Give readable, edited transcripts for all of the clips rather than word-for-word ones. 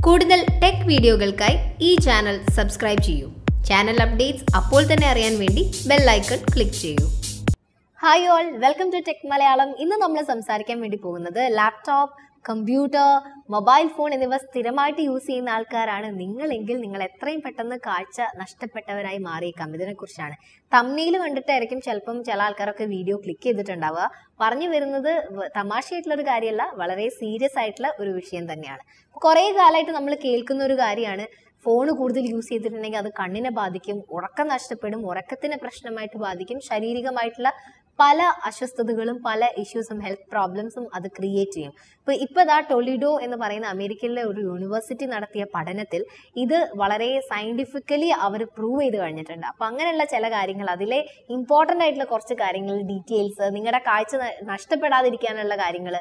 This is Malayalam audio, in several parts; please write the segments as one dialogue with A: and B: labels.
A: കൂടുതൽ ടെക് വീഡിയോകൾക്കായി ഈ ചാനൽ സബ്സ്ക്രൈബ് ചെയ്യൂ. ചാനൽ അപ്ഡേറ്റ്സ് അപ്പോൾ തന്നെ അറിയാൻ വേണ്ടി ബെൽ ഐക്കൺ ക്ലിക്ക് ചെയ്യൂ. Hi all, welcome to Tech Malayalam. ഇന്ന് നമ്മൾ സംസാരിക്കാൻ വേണ്ടി പോകുന്നത് ലാപ്ടോപ്പ്, കമ്പ്യൂട്ടർ, മൊബൈൽ ഫോൺ എന്നിവ സ്ഥിരമായിട്ട് യൂസ് ചെയ്യുന്ന ആൾക്കാരാണ് നിങ്ങളെങ്കിൽ നിങ്ങൾ എത്രയും പെട്ടെന്ന് കാഴ്ച നഷ്ടപ്പെട്ടവരായി മാറിയേക്കാം. ഇതിനെക്കുറിച്ചാണ്. തംബ്നെയിൽ കണ്ടിട്ടായിരിക്കും ചിലപ്പം ചില ആൾക്കാരൊക്കെ വീഡിയോ ക്ലിക്ക് ചെയ്തിട്ടുണ്ടാവുക. പറഞ്ഞു വരുന്നത് തമാശയായിട്ടുള്ളൊരു കാര്യമല്ല, വളരെ സീരിയസ് ആയിട്ടുള്ള ഒരു വിഷയം തന്നെയാണ്. കുറേ കാലമായിട്ട് നമ്മൾ കേൾക്കുന്ന ഒരു കാര്യമാണ്, ഫോൺ കൂടുതൽ യൂസ് ചെയ്തിട്ടുണ്ടെങ്കിൽ അത് കണ്ണിനെ ബാധിക്കും, ഉറക്കം നഷ്ടപ്പെടും, ഉറക്കത്തിന് പ്രശ്നമായിട്ട് ബാധിക്കും, ശാരീരികമായിട്ടുള്ള പല അസ്വസ്ഥതകളും പല ഇഷ്യൂസും ഹെൽത്ത് പ്രോബ്ലംസും അത് ക്രിയേറ്റ് ചെയ്യും. ഇപ്പോൾ ഇതാ ടൊളിഡോ എന്ന് പറയുന്ന അമേരിക്കയിലെ ഒരു യൂണിവേഴ്സിറ്റി നടത്തിയ പഠനത്തിൽ ഇത് വളരെ സയന്റിഫിക്കലി അവർ പ്രൂവ് ചെയ്ത് കഴിഞ്ഞിട്ടുണ്ട്. അപ്പം അങ്ങനെയുള്ള ചില കാര്യങ്ങൾ, അതിലെ ഇമ്പോർട്ടൻ്റ് ആയിട്ടുള്ള കുറച്ച് കാര്യങ്ങൾ, ഡീറ്റെയിൽസ്, നിങ്ങളുടെ കാഴ്ച നഷ്ടപ്പെടാതിരിക്കാനുള്ള കാര്യങ്ങൾ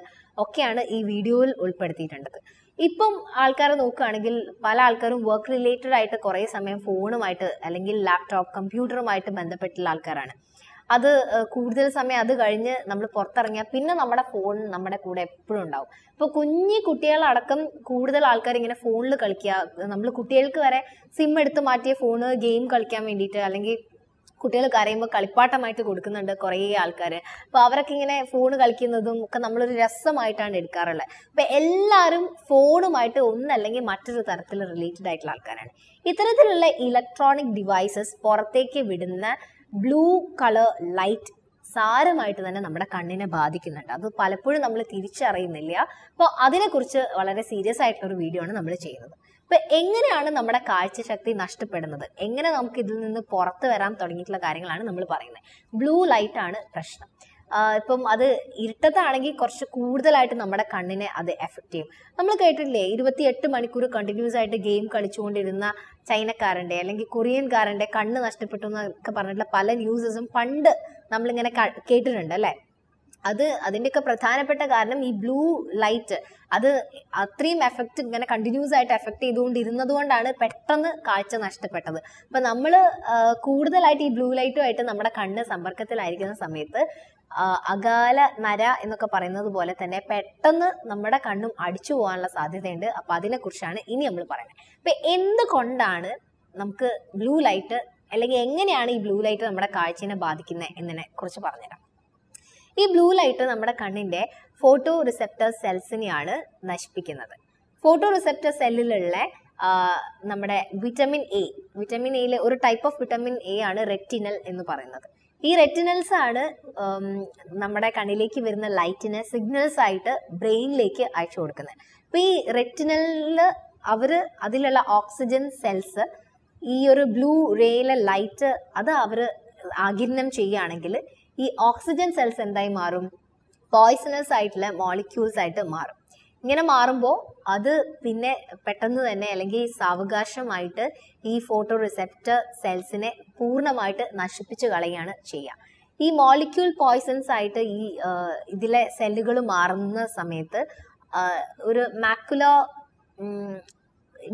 A: ഒക്കെയാണ് ഈ വീഡിയോയിൽ ഉൾപ്പെടുത്തിയിട്ടുള്ളത്. ഇപ്പം ആൾക്കാർ നോക്കുകയാണെങ്കിൽ പല ആൾക്കാരും വർക്ക് റിലേറ്റഡ് ആയിട്ട് കുറേ സമയം ഫോണുമായിട്ട് അല്ലെങ്കിൽ ലാപ്ടോപ്പ്, കമ്പ്യൂട്ടറുമായിട്ട് ബന്ധപ്പെട്ടുള്ള ആൾക്കാരാണ്. അത് കൂടുതൽ സമയം അത് കഴിഞ്ഞ് നമ്മൾ പുറത്തിറങ്ങിയാൽ പിന്നെ നമ്മുടെ ഫോൺ നമ്മുടെ കൂടെ എപ്പോഴും ഉണ്ടാവും. ഇപ്പോൾ കുഞ്ഞു കുട്ടികളടക്കം കൂടുതൽ ആൾക്കാർ ഇങ്ങനെ ഫോണിൽ കളിക്കുക. നമ്മൾ കുട്ടികൾക്ക് വരെ സിം എടുത്ത് മാറ്റിയ ഫോണ് ഗെയിം കളിക്കാൻ വേണ്ടിയിട്ട്, അല്ലെങ്കിൽ കുട്ടികൾ കരയുമ്പോൾ കളിപ്പാട്ടമായിട്ട് കൊടുക്കുന്നുണ്ട് കുറേ ആൾക്കാർ. അപ്പോൾ അവരൊക്കെ ഇങ്ങനെ ഫോൺ കളിക്കുന്നതും ഒക്കെ നമ്മളൊരു രസമായിട്ടാണ് എടുക്കാറുള്ളത്. അപ്പോൾ എല്ലാവരും ഫോണുമായിട്ട് ഒന്നല്ലെങ്കിൽ മറ്റൊരു തരത്തിൽ റിലേറ്റഡ് ആയിട്ടുള്ള ആൾക്കാരാണ്. ഇത്തരത്തിലുള്ള ഇലക്ട്രോണിക് ഡിവൈസസ് പുറത്തേക്ക് വിടുന്ന ബ്ലൂ കളർ ലൈറ്റ് സാരമായിട്ട് തന്നെ നമ്മുടെ കണ്ണിനെ ബാധിക്കുന്നുണ്ട്. അത് പലപ്പോഴും നമ്മൾ തിരിച്ചറിയുന്നില്ല. അപ്പോൾ അതിനെക്കുറിച്ച് വളരെ സീരിയസ് ആയിട്ടുള്ളൊരു വീഡിയോ ആണ് നമ്മൾ ചെയ്യുന്നത്. അപ്പോൾ എങ്ങനെയാണ് നമ്മുടെ കാഴ്ചശക്തി നഷ്ടപ്പെടുന്നത്, എങ്ങനെ നമുക്ക് ഇതിൽ നിന്ന് പുറത്ത് വരാൻ തുടങ്ങിയിട്ടുള്ള കാര്യങ്ങളാണ് നമ്മൾ പറയുന്നത്. ബ്ലൂ ലൈറ്റ് ആണ് പ്രശ്നം. ഇപ്പം അത് ഇരുട്ടത്താണെങ്കിൽ കുറച്ച് കൂടുതലായിട്ട് നമ്മുടെ കണ്ണിനെ അത് എഫക്റ്റ് ചെയ്യും. നമ്മൾ കേട്ടിട്ടില്ലേ, 28 മണിക്കൂർ കണ്ടിന്യൂസ് ആയിട്ട് ഗെയിം കളിച്ചുകൊണ്ടിരുന്ന ചൈനക്കാരൻ്റെ അല്ലെങ്കിൽ കൊറിയൻകാരൻ്റെ കണ്ണ് നഷ്ടപ്പെട്ടു എന്നൊക്കെ പറഞ്ഞിട്ടുള്ള പല ന്യൂസസും പണ്ട് നമ്മളിങ്ങനെ കേട്ടിട്ടുണ്ട് അല്ലേ. അതിൻ്റെയൊക്കെ പ്രധാനപ്പെട്ട കാരണം ഈ ബ്ലൂ ലൈറ്റ് അത് അത്രയും എഫക്റ്റ് ഇങ്ങനെ കണ്ടിന്യൂസ് ആയിട്ട് എഫക്റ്റ് ചെയ്തുകൊണ്ടിരുന്നത് കൊണ്ടാണ് പെട്ടെന്ന് കാഴ്ച നഷ്ടപ്പെട്ടത്. അപ്പം നമ്മൾ കൂടുതലായിട്ട് ഈ ബ്ലൂ ലൈറ്റുമായിട്ട് നമ്മുടെ കണ്ണ് സമ്പർക്കത്തിലായിരിക്കുന്ന സമയത്ത് അകാല നര എന്നൊക്കെ പറയുന്നത് പോലെ തന്നെ പെട്ടെന്ന് നമ്മുടെ കണ്ണും അടിച്ചു പോകാനുള്ള സാധ്യതയുണ്ട്. അപ്പം അതിനെക്കുറിച്ചാണ് ഇനി നമ്മൾ പറയുന്നത്. അപ്പം എന്തുകൊണ്ടാണ് നമുക്ക് ബ്ലൂ ലൈറ്റ്, അല്ലെങ്കിൽ എങ്ങനെയാണ് ഈ ബ്ലൂ ലൈറ്റ് നമ്മുടെ കാഴ്ചയെ ബാധിക്കുന്നത് എന്നതിനെ കുറിച്ച് പറഞ്ഞുതരാം. ഈ ബ്ലൂ ലൈറ്റ് നമ്മുടെ കണ്ണിൻ്റെ ഫോട്ടോ റിസെപ്റ്റർ സെൽസിനെയാണ് നശിപ്പിക്കുന്നത്. ഫോട്ടോ റിസെപ്റ്റർ സെല്ലിലുള്ള നമ്മുടെ വിറ്റമിൻ എയിൽ ഒരു ടൈപ്പ് ഓഫ് വിറ്റമിൻ എ ആണ് റെറ്റിനൽ എന്ന് പറയുന്നത്. ഈ റെറ്റിനൽസ് ആണ് നമ്മുടെ കണ്ണിലേക്ക് വരുന്ന ലൈറ്റിനെ സിഗ്നൽസ് ആയിട്ട് ബ്രെയിനിലേക്ക് അയച്ചു കൊടുക്കുന്നത്. അപ്പോൾ ഈ റെറ്റിനലിൽ അതിലുള്ള ഓക്സിജൻ സെൽസ് ഈ ഒരു ബ്ലൂ റേയിലെ ലൈറ്റ് അത് അവർ ആഗിരണം ചെയ്യുകയാണെങ്കിൽ ഈ ഓക്സിജൻ സെൽസ് എന്തായി മാറും? പോയ്സണസ് ആയിട്ടുള്ള മോളിക്യൂൾസ് ആയിട്ട് മാറും. ഇങ്ങനെ മാറുമ്പോൾ അത് പിന്നെ പെട്ടെന്ന് തന്നെ അല്ലെങ്കിൽ സാവകാശമായിട്ട് ഈ ഫോട്ടോ റിസെപ്റ്റർ സെൽസിനെ പൂർണ്ണമായിട്ട് നശിപ്പിച്ച് കളയുകയാണ് ചെയ്യുക. ഈ മോളിക്യൂൾ പോയ്സൺസ് ആയിട്ട് ഇതിലെ സെല്ലുകൾ മാറുന്ന സമയത്ത് ഒരു മാക്കുലർ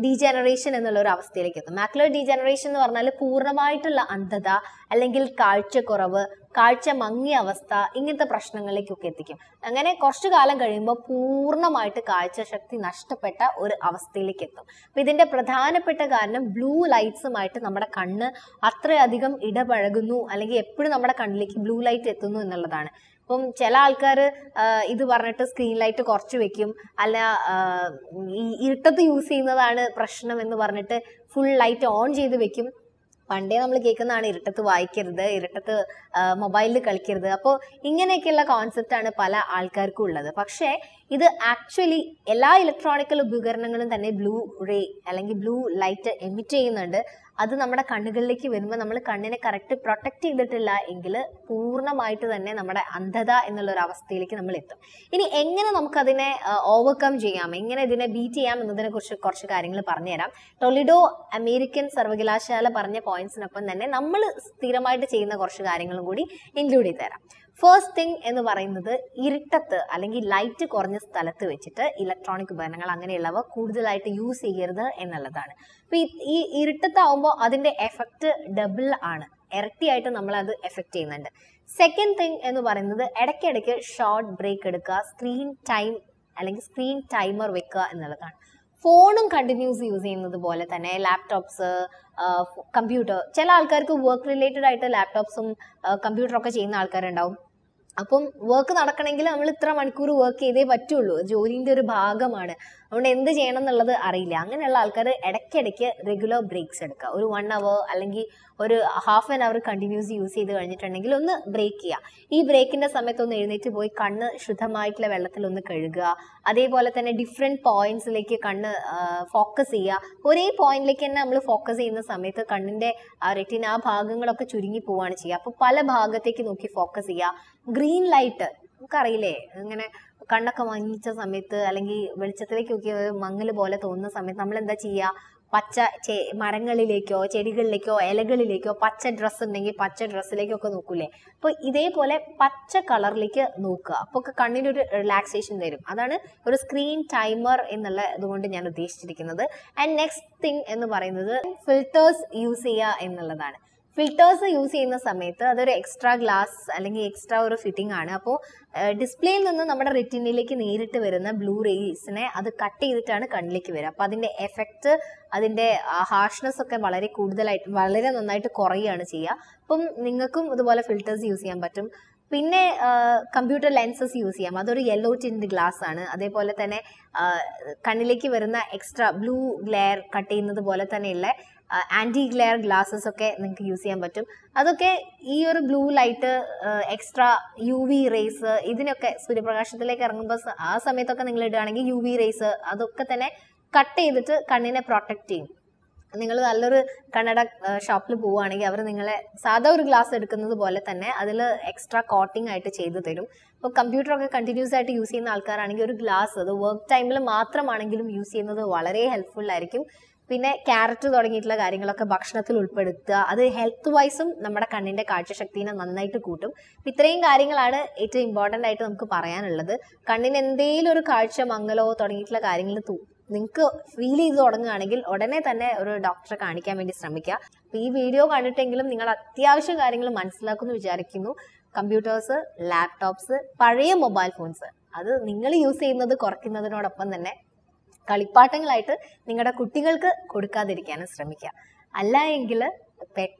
A: ഡീജനറേഷൻ എന്നുള്ള ഒരു അവസ്ഥയിലേക്ക് എത്തും. മാക്കുലർ ഡീജനറേഷൻ എന്ന് പറഞ്ഞാൽ പൂർണ്ണമായിട്ടുള്ള അന്ധത അല്ലെങ്കിൽ കാഴ്ചക്കുറവ്, കാഴ്ച മങ്ങിയ അവസ്ഥ, ഇങ്ങനത്തെ പ്രശ്നങ്ങളിലേക്കൊക്കെ എത്തിക്കും. അങ്ങനെ കുറച്ചു കാലം കഴിയുമ്പോൾ പൂർണ്ണമായിട്ട് കാഴ്ചശക്തി നഷ്ടപ്പെട്ട ഒരു അവസ്ഥയിലേക്ക് എത്തും. അപ്പം ഇതിൻ്റെ പ്രധാനപ്പെട്ട കാരണം ബ്ലൂ ലൈറ്റ്സുമായിട്ട് നമ്മുടെ കണ്ണ് അത്രയധികം ഇടപഴകുന്നു, അല്ലെങ്കിൽ എപ്പോഴും നമ്മുടെ കണ്ണിലേക്ക് ബ്ലൂ ലൈറ്റ് എത്തുന്നു എന്നുള്ളതാണ്. ഇപ്പം ചില ആൾക്കാർ ഇത് പറഞ്ഞിട്ട് സ്ക്രീൻ ലൈറ്റ് കുറച്ച് വെക്കും, അല്ല ഈ ഇരുട്ടത്ത് യൂസ് ചെയ്യുന്നതാണ് പ്രശ്നം എന്ന് പറഞ്ഞിട്ട് ഫുൾ ലൈറ്റ് ഓൺ ചെയ്ത് വെക്കും. പണ്ടേ നമ്മൾ കേൾക്കുന്നതാണ് ഇരുട്ടത്ത് വായിക്കരുത്, ഇരുട്ടത്ത് മൊബൈലിൽ കളിക്കരുത്. അപ്പോൾ ഇങ്ങനെയൊക്കെയുള്ള കോൺസെപ്റ്റാണ് പല ആൾക്കാർക്കും ഉള്ളത്. പക്ഷേ ഇത് ആക്ച്വലി എല്ലാ ഇലക്ട്രോണിക്കൽ ഉപകരണങ്ങളും തന്നെ ബ്ലൂ റേ അല്ലെങ്കിൽ ബ്ലൂ ലൈറ്റ് എമിറ്റ് ചെയ്യുന്നുണ്ട്. അത് നമ്മുടെ കണ്ണുകളിലേക്ക് വരുമ്പോൾ നമ്മൾ കണ്ണിനെ കറക്റ്റ് പ്രൊട്ടക്റ്റ് ചെയ്തിട്ടില്ല എങ്കിൽ പൂർണ്ണമായിട്ട് തന്നെ നമ്മുടെ അന്ധത എന്നുള്ളൊരു അവസ്ഥയിലേക്ക് നമ്മൾ എത്തും. ഇനി എങ്ങനെ നമുക്കതിനെ ഓവർകം ചെയ്യാം, എങ്ങനെ ഇതിനെ ബീറ്റ് ചെയ്യാം എന്നതിനെ കുറിച്ച് കുറച്ച് കാര്യങ്ങൾ പറഞ്ഞുതരാം. ടൊളിഡോ അമേരിക്കൻ സർവകലാശാല പറഞ്ഞ പോയിന്റ്സിനൊപ്പം തന്നെ നമ്മൾ സ്ഥിരമായിട്ട് ചെയ്യുന്ന കുറച്ച് കാര്യങ്ങളും കൂടി ഇൻക്ലൂഡ് ചെയ്ത് തരാം. ഫസ്റ്റ് തിങ് എന്ന് പറയുന്നത് ഇരുട്ടത്ത് അല്ലെങ്കിൽ ലൈറ്റ് കുറഞ്ഞ സ്ഥലത്ത് വെച്ചിട്ട് ഇലക്ട്രോണിക് ഉപകരണങ്ങൾ അങ്ങനെയുള്ളവ കൂടുതലായിട്ട് യൂസ് ചെയ്യരുത് എന്നുള്ളതാണ്. അപ്പോൾ ഈ ഇരുട്ടത്താവുമ്പോൾ അതിൻ്റെ എഫക്റ്റ് ഡബിൾ ആണ്, ഇരട്ടിയായിട്ട് നമ്മളത് എഫക്റ്റ് ചെയ്യുന്നുണ്ട്. സെക്കൻഡ് തിങ് എന്ന് പറയുന്നത് ഇടയ്ക്കിടയ്ക്ക് ഷോർട്ട് ബ്രേക്ക് എടുക്കുക, സ്ക്രീൻ ടൈം അല്ലെങ്കിൽ സ്ക്രീൻ ടൈമർ വെക്കുക എന്നുള്ളതാണ്. ഫോണും കണ്ടിന്യൂസ് യൂസ് ചെയ്യുന്നത് പോലെ തന്നെ ലാപ്ടോപ്സ്, കമ്പ്യൂട്ടർ, ചില ആൾക്കാർക്ക് വർക്ക് റിലേറ്റഡ് ആയിട്ട് ലാപ്ടോപ്സും കമ്പ്യൂട്ടറൊക്കെ ചെയ്യുന്ന ആൾക്കാരുണ്ടാവും. അപ്പം വർക്ക് നടക്കണമെങ്കിൽ നമ്മൾ ഇത്ര മണിക്കൂർ വർക്ക് ചെയ്തേ പറ്റുള്ളൂ, ജോലിൻ്റെ ഒരു ഭാഗമാണ്, അതുകൊണ്ട് എന്ത് ചെയ്യണം എന്നുള്ളത് അറിയില്ല. അങ്ങനെയുള്ള ആൾക്കാർ ഇടയ്ക്കിടയ്ക്ക് റെഗുലർ ബ്രേക്സ് എടുക്കുക. ഒരു 1 hour അല്ലെങ്കിൽ ഒരു ½ an hour കണ്ടിന്യൂസ് യൂസ് ചെയ്ത് കഴിഞ്ഞിട്ടുണ്ടെങ്കിൽ ഒന്ന് ബ്രേക്ക് ചെയ്യുക. ഈ ബ്രേക്കിൻ്റെ സമയത്ത് ഒന്ന് എഴുന്നേറ്റ് പോയി കണ്ണ് ശുദ്ധമായിട്ടുള്ള വെള്ളത്തിലൊന്ന് കഴുകുക. അതേപോലെ തന്നെ ഡിഫറെൻറ്റ് പോയിന്റ്സിലേക്ക് കണ്ണ് ഫോക്കസ് ചെയ്യുക. ഒരേ പോയിന്റിലേക്ക് തന്നെ നമ്മൾ ഫോക്കസ് ചെയ്യുന്ന സമയത്ത് കണ്ണിൻ്റെ റെറ്റിന ആ ഭാഗങ്ങളൊക്കെ ചുരുങ്ങി പോവുകയാണ് ചെയ്യുക. അപ്പോൾ പല ഭാഗത്തേക്ക് നോക്കി ഫോക്കസ് ചെയ്യുക. ഗ്രീൻ ലൈറ്റ് നമുക്കറിയില്ലേ, ഇങ്ങനെ കണ്ണൊക്കെ മങ്ങിച്ച സമയത്ത് അല്ലെങ്കിൽ വെളിച്ചത്തിലേക്ക് നോക്കിയ മങ്ങൽ പോലെ തോന്നുന്ന സമയത്ത് നമ്മൾ എന്താ ചെയ്യുക? പച്ച മരങ്ങളിലേക്കോ ചെടികളിലേക്കോ ഇലകളിലേക്കോ പച്ച ഡ്രസ്സ് ഉണ്ടെങ്കിൽ പച്ച ഡ്രസ്സിലേക്കൊക്കെ നോക്കൂലേ. അപ്പോൾ ഇതേപോലെ പച്ച കളറിലേക്ക് നോക്കുക. അപ്പോൾ കണ്ണിനൊരു റിലാക്സേഷൻ തരും. അതാണ് ഒരു സ്ക്രീൻ ടൈമർ എന്നുള്ള ഇതുകൊണ്ട് ഞാൻ ഉദ്ദേശിച്ചിരിക്കുന്നത്. ആൻഡ് നെക്സ്റ്റ് തിങ് എന്ന് പറയുന്നത് ഫിൽറ്റേഴ്സ് യൂസ് ചെയ്യുക എന്നുള്ളതാണ്. ഫിൽറ്റേഴ്സ് യൂസ് ചെയ്യുന്ന സമയത്ത് അതൊരു എക്സ്ട്രാ ഗ്ലാസ് അല്ലെങ്കിൽ എക്സ്ട്രാ ഒരു ഫിറ്റിംഗ് ആണ്. അപ്പോൾ ഡിസ്പ്ലേയിൽ നിന്ന് നമ്മുടെ റെറ്റിനയിലേക്ക് നേരിട്ട് വരുന്ന ബ്ലൂ റേസിനെ അത് കട്ട് ചെയ്തിട്ടാണ് കണ്ണിലേക്ക് വരിക. അപ്പോൾ അതിൻ്റെ എഫക്റ്റ്, അതിൻ്റെ ഹാർഷ്നെസ് ഒക്കെ വളരെ നന്നായിട്ട് കുറയുകയാണ് ചെയ്യുക. അപ്പം നിങ്ങൾക്കും ഇതുപോലെ ഫിൽറ്റേഴ്സ് യൂസ് ചെയ്യാൻ പറ്റും. പിന്നെ കമ്പ്യൂട്ടർ ലെൻസസ് യൂസ് ചെയ്യാം. അതൊരു യെല്ലോ ടിൻഡ് ഗ്ലാസ് ആണ്. അതേപോലെ തന്നെ കണ്ണിലേക്ക് വരുന്ന എക്സ്ട്രാ ബ്ലൂ ഗ്ലെയർ കട്ട് ചെയ്യുന്നത് പോലെ തന്നെയുള്ള ആൻറ്റി ഗ്ലെയർ ഗ്ലാസസ് ഒക്കെ നിങ്ങൾക്ക് യൂസ് ചെയ്യാൻ പറ്റും. അതൊക്കെ ഈ ഒരു blue light, extra UV rays, ഇതിനൊക്കെ സൂര്യപ്രകാശത്തിലേക്ക് ഇറങ്ങുമ്പോൾ ആ സമയത്തൊക്കെ നിങ്ങൾ ഇടുകയാണെങ്കിൽ UV റേസ് അതൊക്കെ തന്നെ കട്ട് ചെയ്തിട്ട് കണ്ണിനെ പ്രൊട്ടക്റ്റ് ചെയ്യും. നിങ്ങൾ നല്ലൊരു കണ്ണട ഷോപ്പിൽ പോവുകയാണെങ്കിൽ അവർ നിങ്ങളെ സാധാ ഒരു ഗ്ലാസ് എടുക്കുന്നത് പോലെ തന്നെ അതിൽ എക്സ്ട്രാ കോട്ടിംഗ് ആയിട്ട് ചെയ്തു തരും. ഇപ്പോൾ കമ്പ്യൂട്ടറൊക്കെ കണ്ടിന്യൂസ് ആയിട്ട് യൂസ് ചെയ്യുന്ന ആൾക്കാരാണെങ്കിൽ ഒരു ഗ്ലാസ് അത് വർക്ക് ടൈമിൽ മാത്രമാണെങ്കിലും യൂസ് ചെയ്യുന്നത് വളരെ ഹെൽപ്ഫുൾ ആയിരിക്കും. പിന്നെ ക്യാരറ്റ് തുടങ്ങിയിട്ടുള്ള കാര്യങ്ങളൊക്കെ ഭക്ഷണത്തിൽ ഉൾപ്പെടുത്തുക. അത് ഹെൽത്ത് വൈസും നമ്മുടെ കണ്ണിൻ്റെ കാഴ്ചശക്തിനെ നന്നായിട്ട് കൂട്ടും. ഇത്രയും കാര്യങ്ങളാണ് ഏറ്റവും ഇമ്പോർട്ടൻ്റ് ആയിട്ട് നമുക്ക് പറയാനുള്ളത്. കണ്ണിന് എന്തെങ്കിലും ഒരു കാഴ്ച മങ്ങലോ തുടങ്ങിയിട്ടുള്ള കാര്യങ്ങൾ നിങ്ങൾക്ക് ഫീൽ ചെയ്ത് തുടങ്ങുകയാണെങ്കിൽ ഉടനെ തന്നെ ഒരു ഡോക്ടറെ കാണിക്കാൻ വേണ്ടി ശ്രമിക്കുക. അപ്പോൾ ഈ വീഡിയോ കണ്ടിട്ടെങ്കിലും നിങ്ങൾ അത്യാവശ്യം കാര്യങ്ങൾ മനസ്സിലാക്കുമെന്ന് വിചാരിക്കുന്നു. കമ്പ്യൂട്ടേഴ്സ്, ലാപ്ടോപ്സ്, പഴയ മൊബൈൽ ഫോൺസ് അത് നിങ്ങൾ യൂസ് ചെയ്യുന്നത് കുറയ്ക്കുന്നതിനോടൊപ്പം തന്നെ കളിപ്പാട്ടങ്ങളായിട്ട് നിങ്ങളുടെ കുട്ടികൾക്ക് കൊടുക്കാതിരിക്കാനും ശ്രമിക്കുക. അല്ല എങ്കിൽ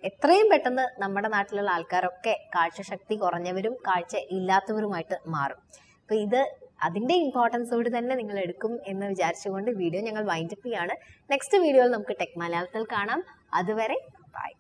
A: എത്രയും പെട്ടെന്ന് നമ്മുടെ നാട്ടിലുള്ള ആൾക്കാരൊക്കെ കാഴ്ചശക്തി കുറഞ്ഞവരും കാഴ്ച ഇല്ലാത്തവരുമായിട്ട് മാറും. അപ്പോൾ അതിൻ്റെ ഇമ്പോർട്ടൻസോട് തന്നെ നിങ്ങൾ എടുക്കും എന്ന് വിചാരിച്ചുകൊണ്ട് വീഡിയോ ഞങ്ങൾ വൈൻഡപ്പ് ചെയ്യാണ്. നെക്സ്റ്റ് വീഡിയോയിൽ നമുക്ക് ടെക് മലയാളത്തിൽ കാണാം. അതുവരെ ബൈ.